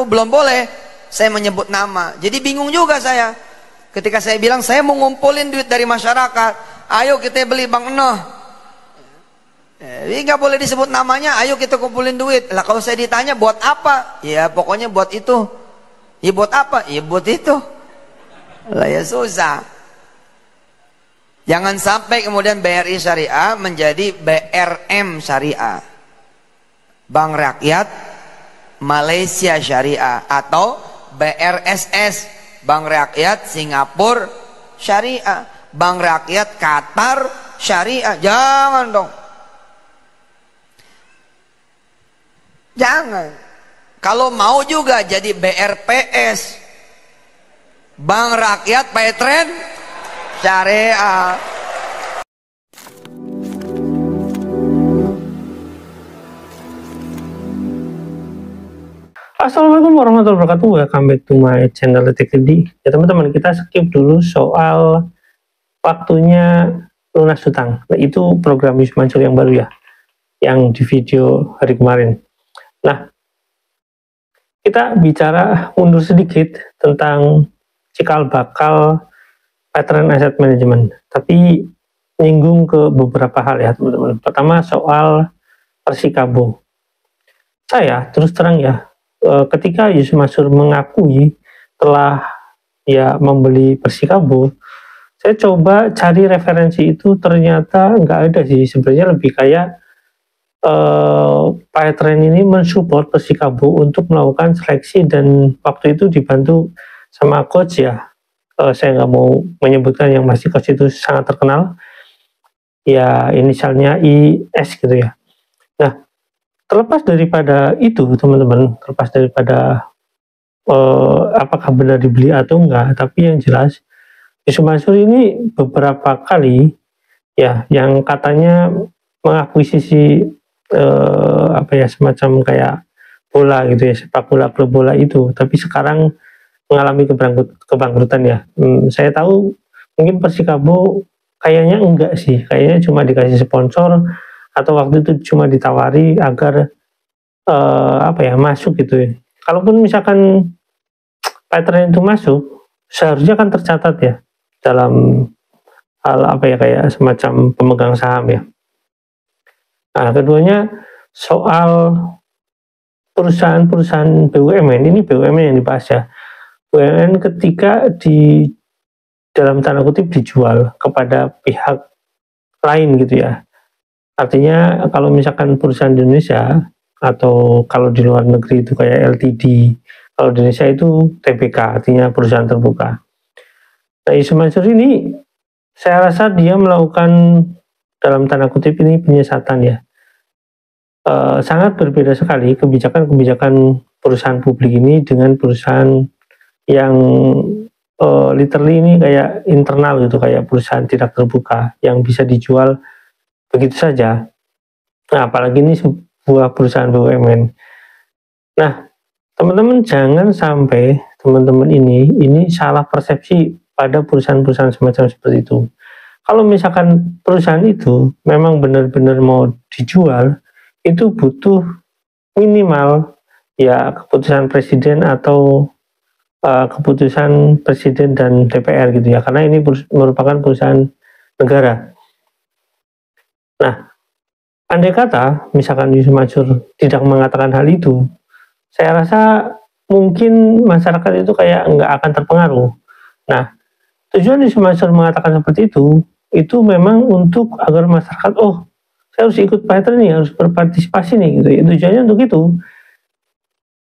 baru belum boleh saya menyebut nama. Jadi bingung juga saya ketika saya bilang saya mau ngumpulin duit dari masyarakat, ayo kita beli Bang Enoh. Jadi nggak boleh disebut namanya, ayo kita kumpulin duit. Lah kalau saya ditanya buat apa? Ya pokoknya buat itu. Ya buat apa? Ya buat itu. Lah ya susah. Jangan sampai kemudian BRI Syariah menjadi BRM Syariah, Bank Rakyat Malaysia Syariah, atau BRSS, Bank Rakyat Singapura Syariah, Bank Rakyat Qatar Syariah. Jangan dong. Jangan. Kalau mau juga jadi BRPS, Bank Rakyat Petren Syariah. Assalamualaikum warahmatullahi wabarakatuh. Welcome back to my channel Tekedi. Ya teman-teman, kita skip dulu soal waktunya lunas hutang. Nah, itu program Yusuf Mansur yang baru ya, yang di video hari kemarin. Nah, kita bicara mundur sedikit tentang cikal bakal Petren Asset Management, tapi nyinggung ke beberapa hal ya teman-teman. Pertama soal Persikabo. Saya terus terang ya, ketika Yusuf Mansur mengakui telah ya membeli Persikabo, saya coba cari referensi itu, ternyata nggak ada sih. Sebenarnya lebih kayak Petren ini mensupport Persikabo untuk melakukan seleksi, dan waktu itu dibantu sama coach ya. Saya nggak mau menyebutkan yang masih coach itu sangat terkenal ya, inisialnya IS gitu ya. Nah, terlepas daripada itu teman-teman, terlepas daripada apakah benar dibeli atau enggak, tapi yang jelas Yusuf Mansur ini beberapa kali ya yang katanya mengakuisisi apa ya, semacam kayak bola gitu ya, sepak bola, klub bola itu, tapi sekarang mengalami kebangkrutan ya. Saya tahu mungkin Persikabo kayaknya enggak sih, kayaknya cuma dikasih sponsor atau waktu itu cuma ditawari agar apa ya, masuk gitu ya. Kalaupun misalkan Petren itu masuk, seharusnya kan tercatat ya dalam hal apa ya, kayak semacam pemegang saham ya. Nah, keduanya soal perusahaan-perusahaan BUMN, ini BUMN yang dibahas ya. BUMN ketika di dalam tanda kutip dijual kepada pihak lain gitu ya. Artinya kalau misalkan perusahaan di Indonesia, atau kalau di luar negeri itu kayak LTD, kalau di Indonesia itu TBK, artinya perusahaan terbuka. Nah, Yusuf Mansur ini saya rasa dia melakukan dalam tanda kutip ini penyesatan ya. Sangat berbeda sekali kebijakan-kebijakan perusahaan publik ini dengan perusahaan yang literally ini kayak internal gitu, kayak perusahaan tidak terbuka yang bisa dijual begitu saja. Nah, apalagi ini sebuah perusahaan BUMN. Nah, teman-teman jangan sampai teman-teman ini salah persepsi pada perusahaan-perusahaan semacam seperti itu. Kalau misalkan perusahaan itu memang benar-benar mau dijual, itu butuh minimal ya keputusan presiden atau keputusan presiden dan DPR gitu ya, karena ini merupakan perusahaan negara. Nah, andai kata misalkan Yusuf Mansur tidak mengatakan hal itu, saya rasa mungkin masyarakat itu kayak nggak akan terpengaruh. Nah, tujuan Yusuf Mansur mengatakan seperti itu memang untuk agar masyarakat, oh saya harus ikut Petren nih, harus berpartisipasi nih gitu ya. Tujuannya untuk itu.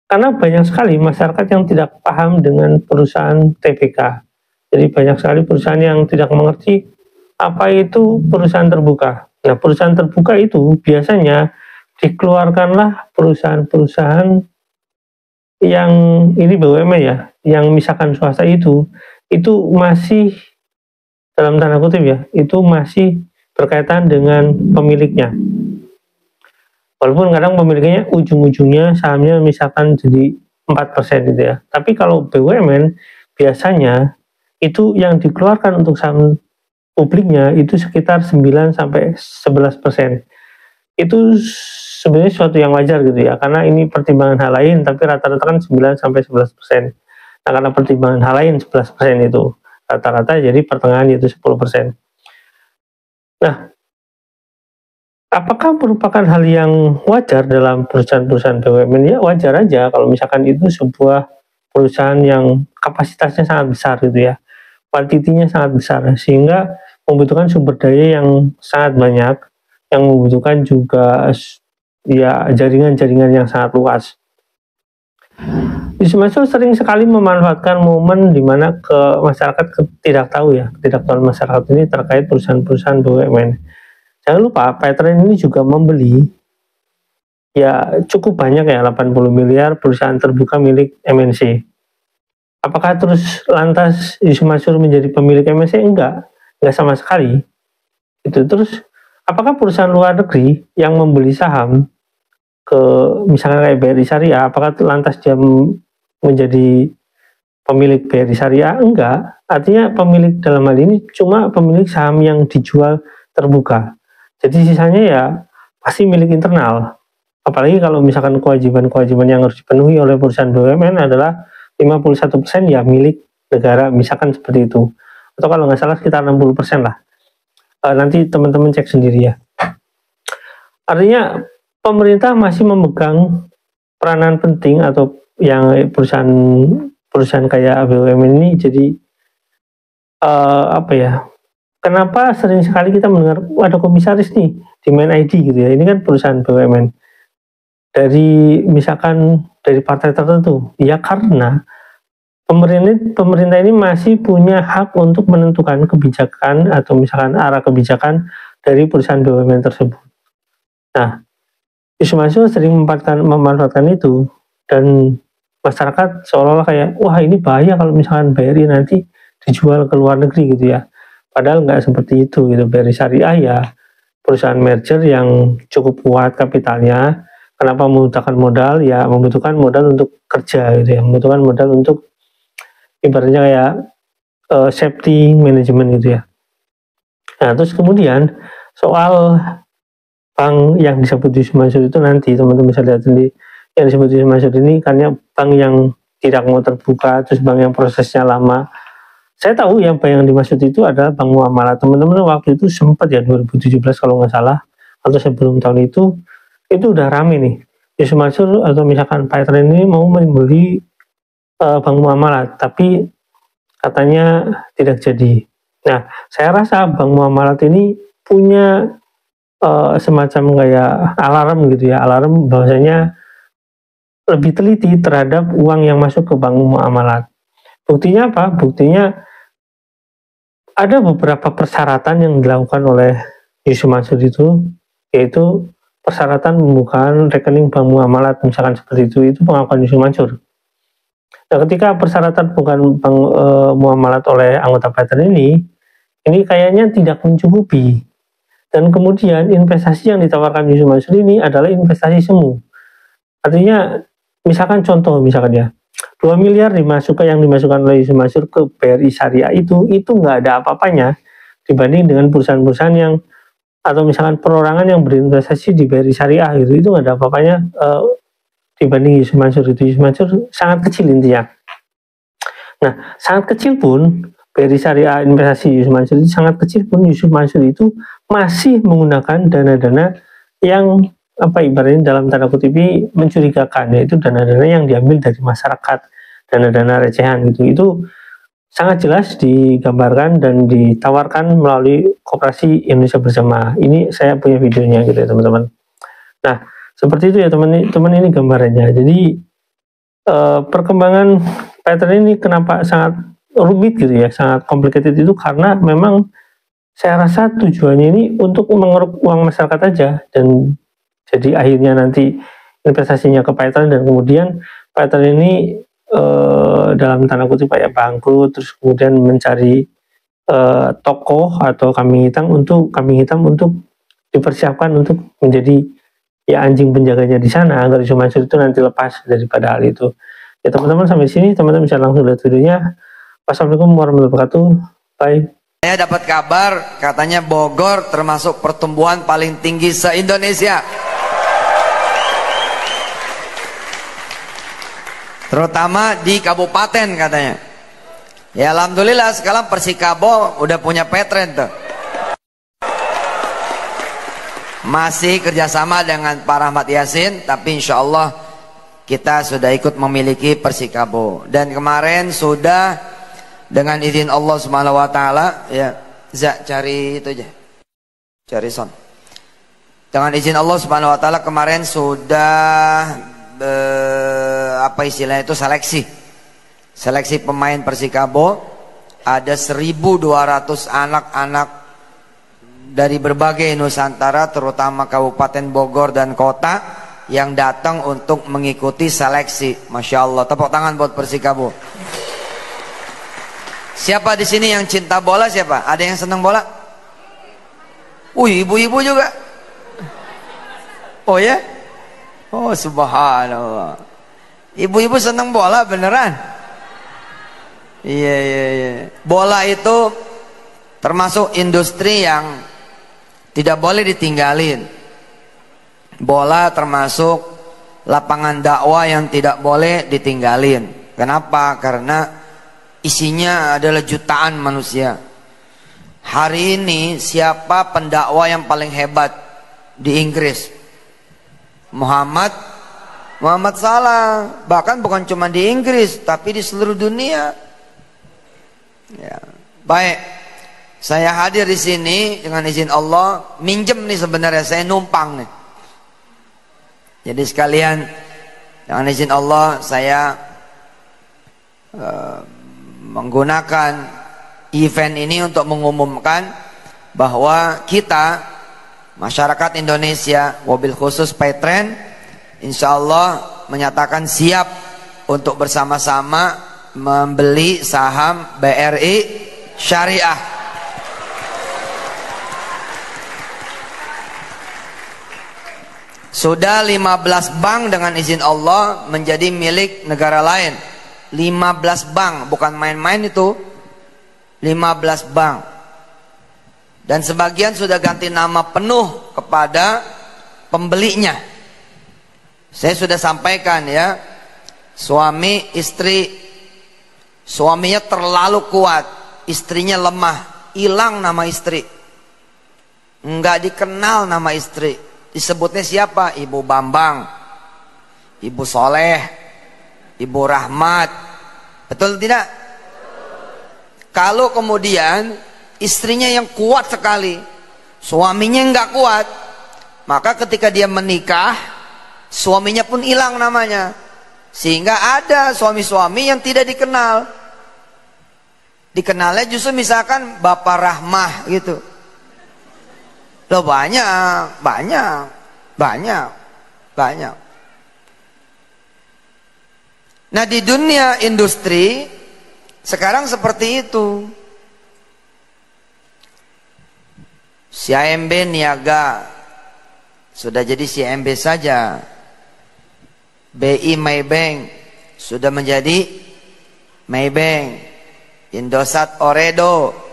Karena banyak sekali masyarakat yang tidak paham dengan perusahaan TBK. Jadi banyak sekali perusahaan yang tidak mengerti apa itu perusahaan terbuka. Nah, perusahaan terbuka itu biasanya dikeluarkanlah perusahaan-perusahaan yang ini BUMN ya, yang misalkan swasta itu masih dalam tanda kutip ya, itu masih berkaitan dengan pemiliknya. Walaupun kadang pemiliknya ujung-ujungnya sahamnya misalkan jadi 4% gitu ya. Tapi kalau BUMN biasanya itu yang dikeluarkan untuk saham publiknya itu sekitar 9-11%. Itu sebenarnya suatu yang wajar gitu ya, karena ini pertimbangan hal lain, tapi rata-rata kan 9-11%. Nah, karena pertimbangan hal lain 11% itu rata-rata, jadi pertengahan itu 10%. Nah, apakah merupakan hal yang wajar dalam perusahaan-perusahaan BUMN? Ya wajar aja kalau misalkan itu sebuah perusahaan yang kapasitasnya sangat besar gitu ya, kuantitinya sangat besar, sehingga membutuhkan sumber daya yang sangat banyak, yang membutuhkan juga ya jaringan-jaringan yang sangat luas. Yusuf Mansur sering sekali memanfaatkan momen di mana ke masyarakat tidak tahu ya, ketidaktahuan masyarakat ini terkait perusahaan-perusahaan BUMN. Jangan lupa Petren ini juga membeli ya cukup banyak ya, 80 miliar perusahaan terbuka milik MNC. Apakah terus lantas Yusuf Mansur menjadi pemilik MNC? Enggak sama sekali. Itu terus apakah perusahaan luar negeri yang membeli saham ke misalkan kayak BRI Syariah, apakah lantas dia menjadi pemilik BRI Syariah? Enggak. Artinya pemilik dalam hal ini cuma pemilik saham yang dijual terbuka. Jadi sisanya ya pasti milik internal. Apalagi kalau misalkan kewajiban-kewajiban yang harus dipenuhi oleh perusahaan BUMN adalah 51% ya milik negara, misalkan seperti itu. Atau kalau nggak salah sekitar 60% lah. Nanti teman-teman cek sendiri ya. Artinya pemerintah masih memegang peranan penting, atau yang perusahaan kayak BUMN ini jadi apa ya? Kenapa sering sekali kita mendengar ada komisaris nih di Main ID gitu ya? Ini kan perusahaan BUMN dari misalkan dari partai tertentu. Ya karena pemerintah ini masih punya hak untuk menentukan kebijakan atau misalkan arah kebijakan dari perusahaan BUMN tersebut. Nah, Yusuf Mansur sering memanfaatkan itu, dan masyarakat seolah-olah kayak, wah ini bahaya kalau misalkan BRI nanti dijual ke luar negeri gitu ya. Padahal nggak seperti itu gitu. BRI Syariah ya perusahaan merger yang cukup kuat kapitalnya. Kenapa membutuhkan modal? Ya membutuhkan modal untuk kerja gitu ya, membutuhkan modal untuk ibaratnya kayak safety management gitu ya. Nah terus kemudian soal bank yang disebut Yusuf Mansur itu, nanti teman-teman bisa lihat sendiri, yang disebut Yusuf Mansur ini karena bank yang tidak mau terbuka, terus bank yang prosesnya lama. Saya tahu yang bank yang dimaksud itu adalah bank muamalah. Teman-teman waktu itu sempat ya 2017 kalau nggak salah, atau sebelum tahun itu udah rame nih. Yusuf Mansur atau misalkan Petren ini mau membeli bank muamalah, tapi katanya tidak jadi. Nah, saya rasa bank muamalah ini punya semacam kayak alarm gitu ya, alarm bahwasanya lebih teliti terhadap uang yang masuk ke bank muamalat. Buktinya apa? Buktinya ada beberapa persyaratan yang dilakukan oleh Yusuf Mansur itu, yaitu persyaratan pembukaan rekening bank muamalat, misalkan seperti itu pengakuan Yusuf Mansur. Nah, ketika persyaratan bukan bank muamalat oleh anggota Petren ini kayaknya tidak mencukupi. Dan kemudian investasi yang ditawarkan Yusuf Mansur ini adalah investasi semu. Artinya, misalkan contoh, misalkan ya, 2 miliar yang dimasukkan oleh Yusuf Mansur ke BRI Syariah itu nggak ada apa-apanya dibanding dengan perusahaan-perusahaan yang, atau misalkan perorangan yang berinvestasi di BRI Syariah gitu, itu nggak ada apa-apanya dibanding Yusuf Mansur itu. Yusuf Mansur sangat kecil intinya. Nah, sangat kecil pun BRI Syariah investasi Yusuf Mansur itu sangat kecil pun Yusuf Mansur itu masih menggunakan dana-dana yang ibaratnya dalam tanda kutip mencurigakan, yaitu dana-dana yang diambil dari masyarakat, dana-dana recehan gitu. Itu sangat jelas digambarkan dan ditawarkan melalui Koperasi Indonesia Bersama. Ini saya punya videonya gitu ya teman-teman. Nah seperti itu ya teman-teman, ini gambarannya. Jadi perkembangan Petren ini kenapa sangat rumit gitu ya, sangat complicated itu karena memang saya rasa tujuannya ini untuk mengeruk uang masyarakat aja, dan jadi akhirnya nanti investasinya ke Petren, dan kemudian Petren ini dalam tanda kutip kayak bangkrut, terus kemudian mencari tokoh atau kambing hitam untuk dipersiapkan untuk menjadi ya anjing penjaganya di sana agar Yusuf Mansur itu nanti lepas daripada hal itu. Ya teman-teman, sampai sini teman-teman bisa langsung lihat videonya. Wassalamualaikum warahmatullahi wabarakatuh. Bye. Saya dapat kabar katanya Bogor termasuk pertumbuhan paling tinggi se-Indonesia. terutama di kabupaten katanya. Ya alhamdulillah sekarang Persikabo udah punya Petren tuh. Masih kerjasama dengan Pak Rahmat Yasin, tapi insya Allah kita sudah ikut memiliki Persikabo. Dan kemarin sudah dengan izin Allah Subhanahu Wa Taala, ya, cari itu aja, cari son. Dengan izin Allah Subhanahu Wa Taala kemarin sudah apa istilahnya itu seleksi pemain Persikabo. Ada 1.200 anak-anak dari berbagai Nusantara, terutama Kabupaten Bogor dan kota, yang datang untuk mengikuti seleksi. Masya Allah, tepuk tangan buat Persikabo. Siapa di sini yang cinta bola? Siapa? Ada yang senang bola? Ibu-ibu juga. Oh ya? Oh subhanallah. Ibu-ibu senang bola beneran? Iya. Bola itu termasuk industri yang tidak boleh ditinggalin. Bola termasuk lapangan dakwah yang tidak boleh ditinggalin. Kenapa? Karena isinya adalah jutaan manusia. Hari ini siapa pendakwah yang paling hebat di Inggris? Muhammad Salah. Bahkan bukan cuma di Inggris, tapi di seluruh dunia. Ya. Baik. Saya hadir di sini dengan izin Allah, minjem nih sebenarnya, saya numpang nih. Jadi sekalian dengan izin Allah saya menggunakan event ini untuk mengumumkan bahwa kita masyarakat Indonesia, wabil khusus Petren, insya Allah menyatakan siap untuk bersama-sama membeli saham BRI Syariah. Sudah 15 bank dengan izin Allah menjadi milik negara lain. 15 bank, bukan main-main itu. 15 bank. Dan sebagian sudah ganti nama penuh kepada pembelinya. Saya sudah sampaikan ya, suami istri, suaminya terlalu kuat, istrinya lemah, hilang nama istri, enggak dikenal nama istri. Disebutnya siapa? Ibu Bambang, Ibu Soleh, Ibu Rahmat. Betul tidak? Kalau kemudian istrinya yang kuat sekali, suaminya enggak kuat, maka ketika dia menikah, suaminya pun hilang namanya. Sehingga ada suami-suami yang tidak dikenal. Dikenalnya justru misalkan Bapak Rahmah gitu. Loh banyak. Nah di dunia industri sekarang seperti itu. CIMB niaga sudah jadi CIMB saja. BI Maybank sudah menjadi Maybank. Indosat Oredo.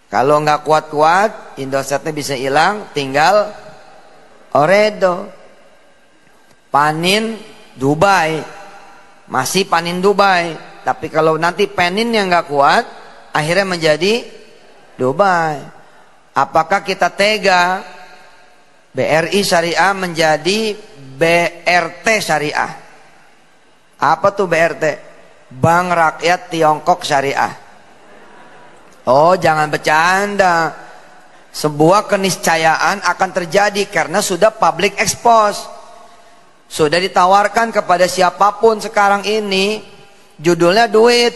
Kalau nggak kuat-kuat, Indosatnya bisa hilang, tinggal Oredo. Panin Dubai, masih Panin Dubai. Tapi kalau nanti paninnya nggak kuat, akhirnya menjadi Dubai. Apakah kita tega BRI Syariah menjadi BRT Syariah? Apa tuh BRT? Bank Rakyat Tiongkok Syariah. Oh jangan bercanda. Sebuah keniscayaan akan terjadi karena sudah public expose. Sudah ditawarkan kepada siapapun sekarang ini. Judulnya duit.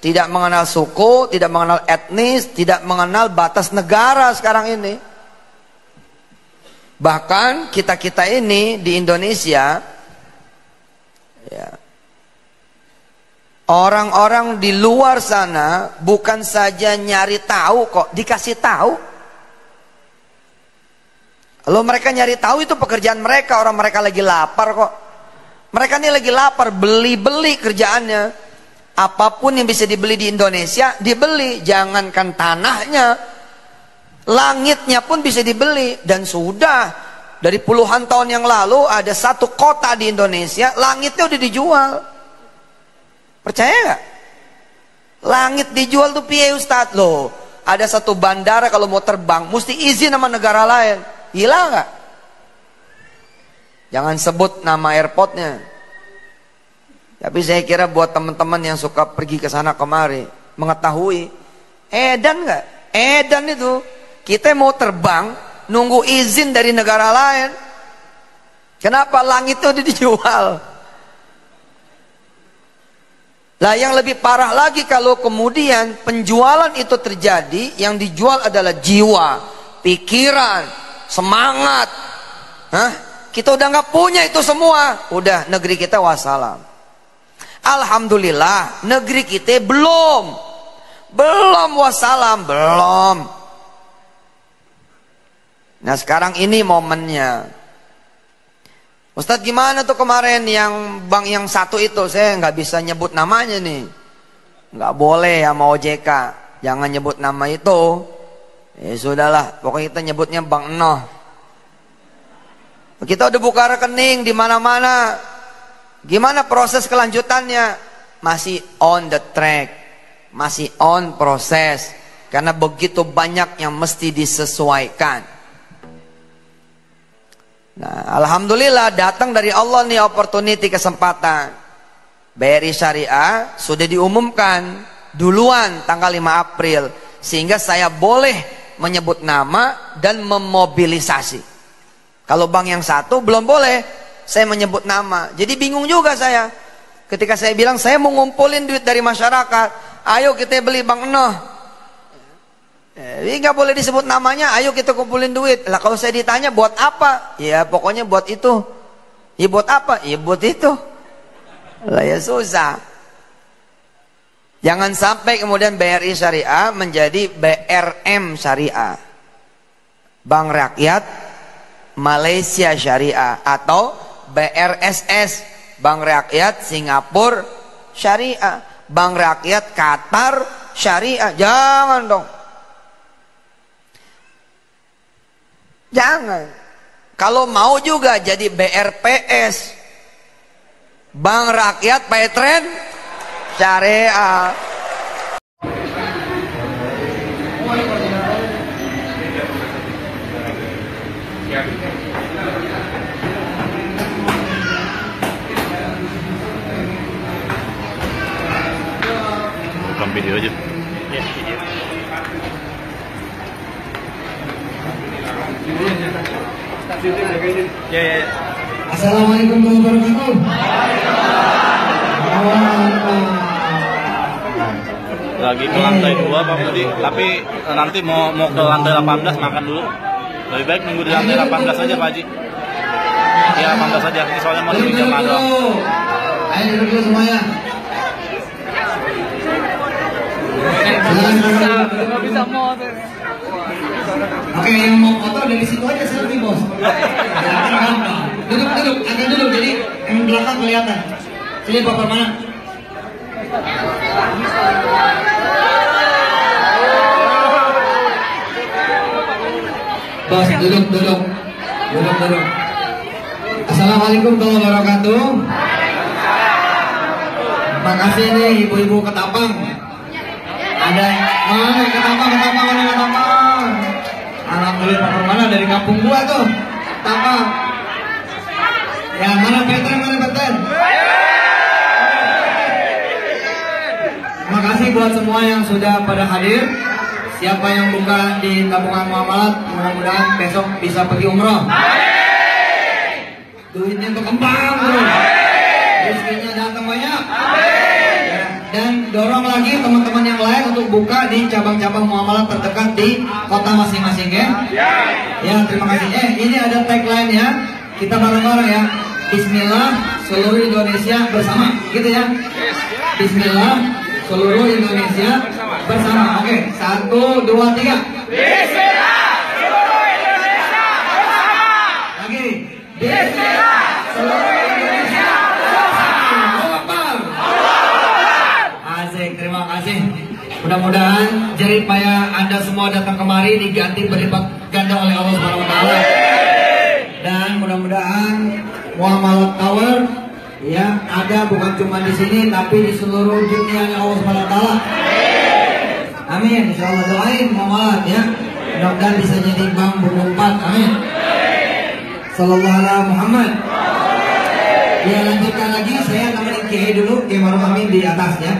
Tidak mengenal suku, tidak mengenal etnis, tidak mengenal batas negara sekarang ini. Bahkan kita-kita ini di Indonesia, ya, orang-orang di luar sana bukan saja nyari tahu kok, dikasih tahu. Kalau mereka nyari tahu itu pekerjaan mereka, orang mereka lagi lapar kok. Mereka ini lagi lapar, beli-beli kerjaannya. Apapun yang bisa dibeli di Indonesia, dibeli. Jangankan tanahnya, langitnya pun bisa dibeli. Dan sudah Dari puluhan tahun yang lalu ada satu kota di Indonesia, langitnya udah dijual. Percaya nggak? Langit dijual tuh piye Ustadz? Loh, ada satu bandara kalau mau terbang mesti izin sama negara lain. Gila nggak? Jangan sebut nama airportnya. Tapi saya kira buat teman-teman yang suka pergi ke sana kemari, mengetahui edan nggak? Edan itu kita mau terbang nunggu izin dari negara lain. Kenapa? Langit itu dijual. Lah yang lebih parah lagi kalau kemudian penjualan itu terjadi, yang dijual adalah jiwa, pikiran, semangat. Hah? Kita udah nggak punya itu semua. Udah negeri kita wassalam. Alhamdulillah negeri kita belum wassalam, belum. Nah sekarang ini momennya. Ustadz gimana tuh kemarin yang bank yang satu itu, saya nggak bisa nyebut namanya nih. Nggak boleh ya sama OJK, jangan nyebut nama itu. Ya sudahlah, pokoknya kita nyebutnya Bank Enoh. Kita udah buka rekening di mana-mana. Gimana proses kelanjutannya? Masih on the track, masih on proses. Karena begitu banyak yang mesti disesuaikan. Nah, alhamdulillah datang dari Allah nih opportunity, kesempatan. BRI Syariah sudah diumumkan duluan tanggal 5 April. Sehingga saya boleh menyebut nama dan memobilisasi. Kalau bank yang satu belum boleh saya menyebut nama. Jadi bingung juga saya. Ketika saya bilang saya mau ngumpulin duit dari masyarakat. Ayo kita beli Bank Enoh. Jadi nggak boleh disebut namanya, ayo kita kumpulin duit. Lah kalau saya ditanya buat apa? Ya pokoknya buat itu. Ya buat apa? Ya buat itu. Lah ya susah. Jangan sampai kemudian BRI Syariah menjadi BRM Syariah, Bank Rakyat Malaysia Syariah, atau BRSS, Bank Rakyat Singapura Syariah, Bank Rakyat Qatar Syariah. Jangan dong. Jangan. Kalau mau juga jadi BRPS, Bank Rakyat Petren Syariah. Bukan video aja. Ya, video. Ya. Assalamualaikum warahmatullahi wabarakatuh. Lagi ke lantai 2 Pak Budi, tapi nanti mau ke lantai 18 makan dulu. Lebih baik nunggu di lantai 18 aja Pak Haji. Ya 18 aja, ini soalnya mau di jamaah doang. Ayo duduk dulu semuanya. Bisa mau. Oke, yang mau foto dari situ aja selfie bos. Duduk, agak duduk, jadi yang belakang kelihatan. Sini Bapak mana? Bos, duduk. Assalamualaikum warahmatullahi wabarakatuh. Makasih nih ibu-ibu Ketapang. Ada mana Ketapang? Alhamdulillah Pak Permana dari kampung gua tuh. Ketapang. Ya mana Petren? Terima kasih buat semua yang sudah pada hadir. Siapa yang buka di tabungan muamalat, mudah-mudahan besok bisa pergi umroh. Duitnya berkembang bro. Rezekinya datang banyak. Dan dorong lagi teman-teman yang lain untuk buka di cabang-cabang muamalah terdekat di kota masing-masing ya. Ya terima kasih. Ini ada tagline ya. Kita bareng-bareng ya. Bismillah seluruh Indonesia bersama. Gitu ya. Bismillah seluruh Indonesia bersama. Oke, 1, 2, 3. Bismillah seluruh Indonesia bersama. Lagi. Bismillah seluruh Indonesia bersama. Asik, terima kasih. Mudah-mudahan jerih payah Anda semua datang kemari diganti berlipat ganda oleh Allah Subhanahu wa taala. Dan mudah-mudahan Muamalat Tower ya ada bukan cuma di sini tapi di seluruh dunia Allah Subhanahu wa taala. Amin. Insyaallah doain Muamalat ya. Mudah-mudahan bisa jadi bank berempat. Amin. Sallallahu alaihi Muhammad. Ya lanjutkan lagi, saya temenin Kiai dulu, Kiai Maruf Amin di atas ya.